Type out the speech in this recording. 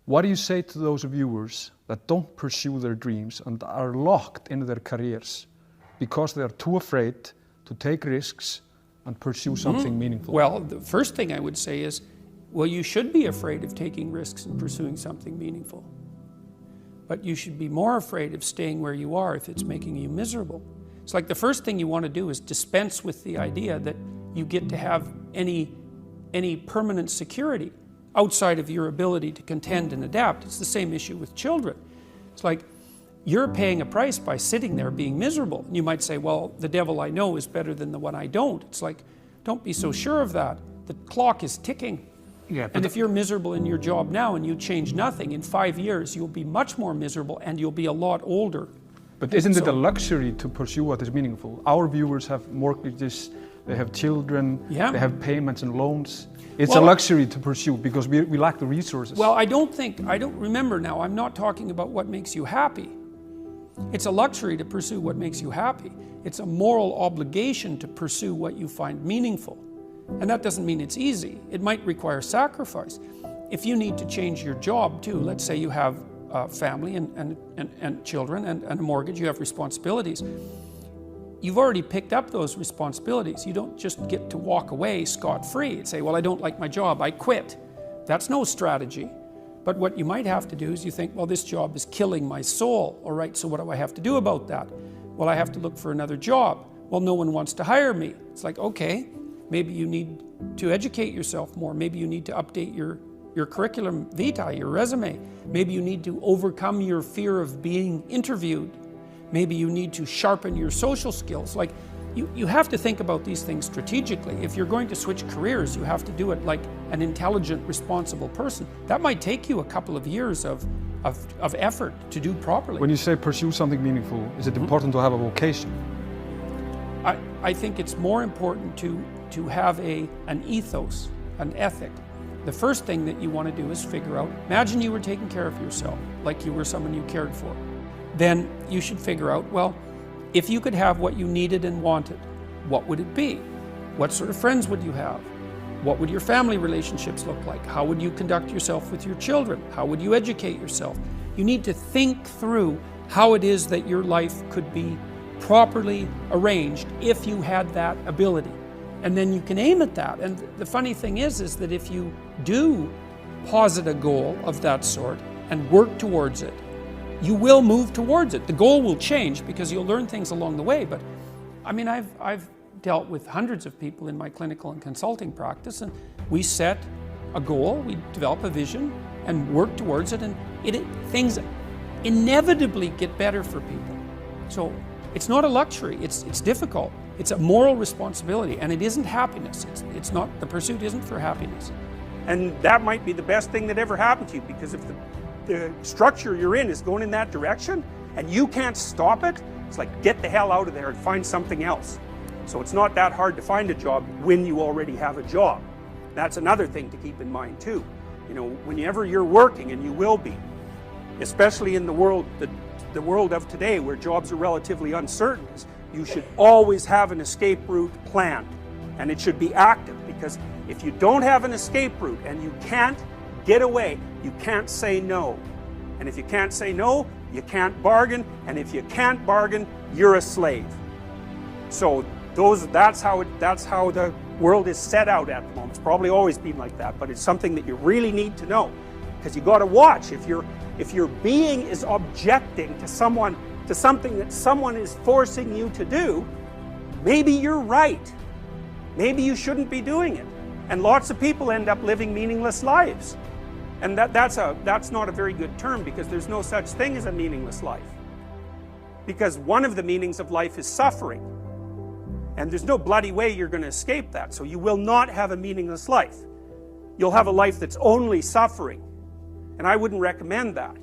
What do you say to those viewers that don't pursue their dreams and are locked in their careers because they are too afraid to take risks and pursue something meaningful? Well, the first thing I would say is, well, you should be afraid of taking risks and pursuing something meaningful. But you should be more afraid of staying where you are if it's making you miserable. It's like the first thing you want to do is dispense with the idea that you get to have any permanent security outside of your ability to contend and adapt. It's the same issue with children. It's like you're paying a price by sitting there being miserable. And you might say, well, the devil I know is better than the one I don't. It's like, don't be so sure of that. The clock is ticking. Yeah, and if you're miserable in your job now and you change nothing, in 5 years you'll be much more miserable and you'll be a lot older. But isn't it a luxury to pursue what is meaningful? Our viewers have mortgages, they have children, they have payments and loans. It's a luxury to pursue because we lack the resources. Well, I don't remember now, I'm not talking about what makes you happy. It's a luxury to pursue what makes you happy. It's a moral obligation to pursue what you find meaningful. And that doesn't mean it's easy. It might require sacrifice. If you need to change your job too, let's say you have a family and children and a mortgage, you have responsibilities. You've already picked up those responsibilities. You don't just get to walk away scot-free and say, well, I don't like my job, I quit. That's no strategy. But what you might have to do is you think, well, this job is killing my soul. All right, so what do I have to do about that? Well, I have to look for another job. Well, no one wants to hire me. It's like, okay, maybe you need to educate yourself more. Maybe you need to update your curriculum vitae, your resume. Maybe you need to overcome your fear of being interviewed. Maybe you need to sharpen your social skills. Like, you have to think about these things strategically. If you're going to switch careers, you have to do it like an intelligent, responsible person. That might take you a couple of years of effort to do properly. When you say pursue something meaningful, is it important to have a vocation? I think it's more important to have an ethos, an ethic. The first thing that you want to do is figure out, imagine you were taking care of yourself, like you were someone you cared for. Then you should figure out, well, if you could have what you needed and wanted, what would it be? What sort of friends would you have? What would your family relationships look like? How would you conduct yourself with your children? How would you educate yourself? You need to think through how it is that your life could be properly arranged if you had that ability. And then you can aim at that. And the funny thing is that if you do posit a goal of that sort and work towards it, you will move towards it. The goal will change because you'll learn things along the way. But I mean, I've dealt with hundreds of people in my clinical and consulting practice, and we set a goal, we develop a vision and work towards it, and things inevitably get better for people. So it's not a luxury, it's difficult. It's a moral responsibility, and it isn't happiness. It's not, the pursuit isn't for happiness. And that might be the best thing that ever happened to you, because if the structure you're in is going in that direction and you can't stop it, it's like, get the hell out of there and find something else. So it's not that hard to find a job when you already have a job. That's another thing to keep in mind too. You know, whenever you're working, and you will be, especially in the world of today where jobs are relatively uncertain, you should always have an escape route planned, and it should be active, because if you don't have an escape route and you can't get away, you can't say no. And if you can't say no, you can't bargain, and if you can't bargain, you're a slave. So that's how the world is set out at the moment. It's probably always been like that, but it's something that you really need to know, because you got to watch. If your being is objecting to something that someone is forcing you to do, maybe you're right. Maybe you shouldn't be doing it. And lots of people end up living meaningless lives. And that's not a very good term, because there's no such thing as a meaningless life. Because one of the meanings of life is suffering. And there's no bloody way you're going to escape that. So you will not have a meaningless life. You'll have a life that's only suffering. And I wouldn't recommend that.